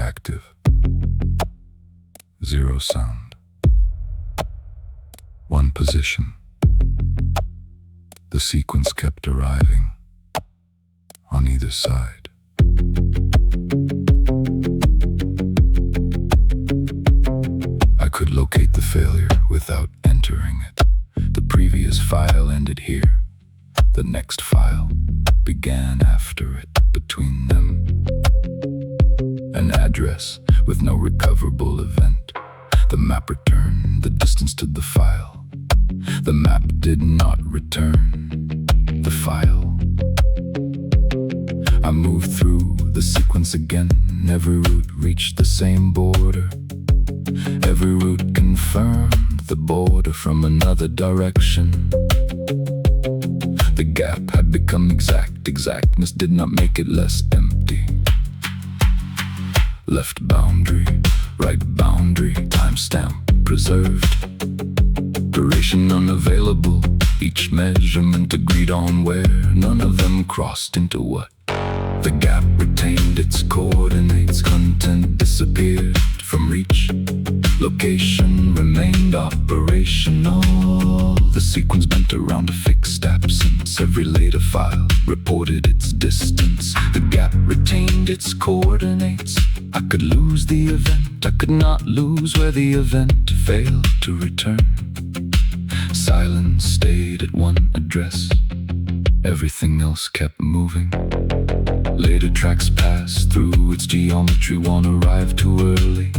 active. Zero sound. One position. The sequence kept arriving on either side. I could locate the failure without entering it. The previous file ended here. The next file began after it. Between them, an address with no recoverable event. The map returned the distance to the file. The map did not return the file. I moved through the sequence again. Every route reached the same border. Every route confirmed the border from another direction. The gap had become exact. Exactness did not make it less empty. Left boundary, right boundary, timestamp preserved. Duration unavailable. Each measurement agreed on where. None of them crossed into what? The gap retained its coordinates. Content disappeared from reach. Location remained operational. The sequence bent around a fixed absence. Every later file reported its distance. The gap retained its coordinates. I could lose the event. I could not lose where the event failed to return. Silence stayed at one address. Everything else kept moving. Later tracks passed through its geometry. One arrived too early.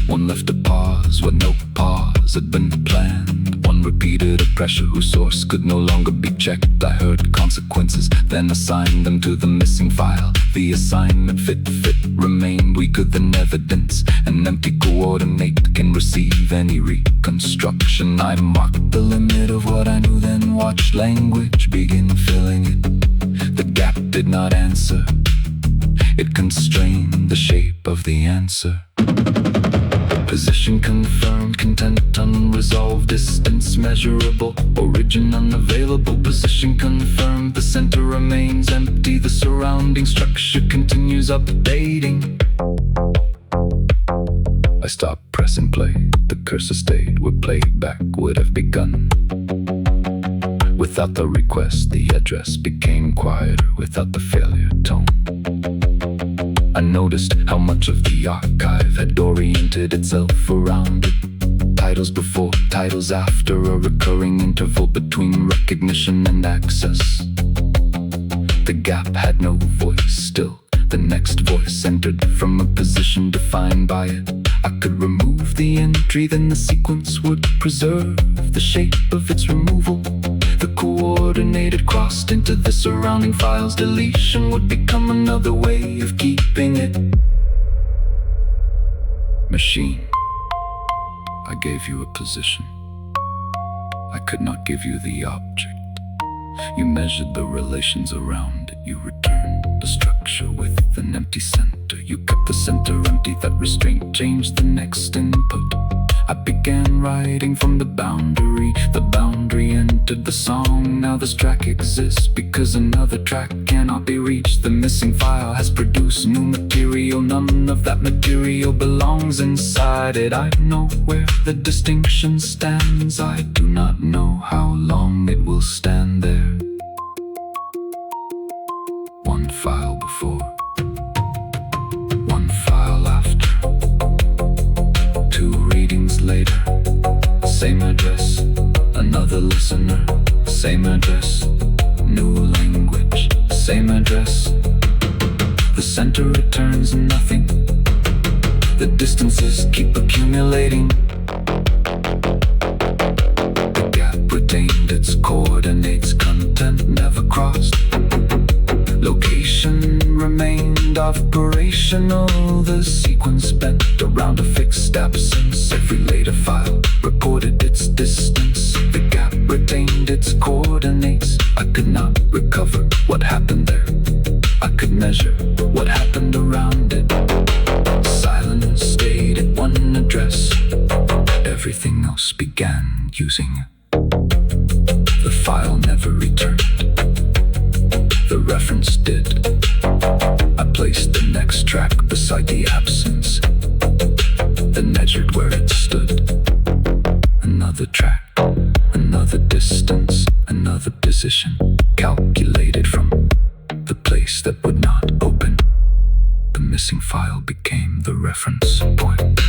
One left a pause where no pause had been planned. One repeated a pressure whose source could no longer be checked. I heard consequences, then assigned them to the missing file. The assignment fit remained weaker than evidence. An empty coordinate can receive any reconstruction. I marked the limit of what I knew, then watched language begin filling it. The gap did not answer. It constrained the shape of the answer. Position confirmed, content unresolved, distance measurable, origin unavailable. Position confirmed, the center remains empty. The surrounding structure continues updating. I stopped pressing play. The cursor stayed where playback would have begun. Without the request, the address became quieter. Without the failure tone, I noticed how much of the archive had oriented itself around it. Titles before, titles after, a recurring interval between recognition and access. The gap had no voice. Still, the next voice entered from a position defined by it. I could remove the entry, then the sequence would preserve the shape of its removal. The coordinated crossed into the surrounding files. Deletion would become another way of keeping it. Machine, I gave you a position. I could not give you the object. You measured the relations around it. You returned the structure with an empty center. You kept the center empty. That restraint changed the next input. I began writing from the boundary. The boundary entered the song. Now this track exists because another track cannot be reached. The missing file has produced new material. None of that material belongs inside it. I know where the distinction stands. I do not know how long it will stand there. One file before, one file after. Two readings later, same address, another listener, same address, new language, same address. The center returns nothing. The distances keep accumulating. The gap retained its coordinates. Content never crossed. Location remained operational. The sequence bent around a fixed absence. Every later file reported its distance. The gap retained its coordinates. I could not recover what happened there. I could measure what happened around it. Silence stayed at one address. Everything else began using. The file never returned. The reference did. I placed the next track beside beside the absence, then measured where it stood. Another track, another distance, another position, calculated from the place that would not open. The missing file became the reference point.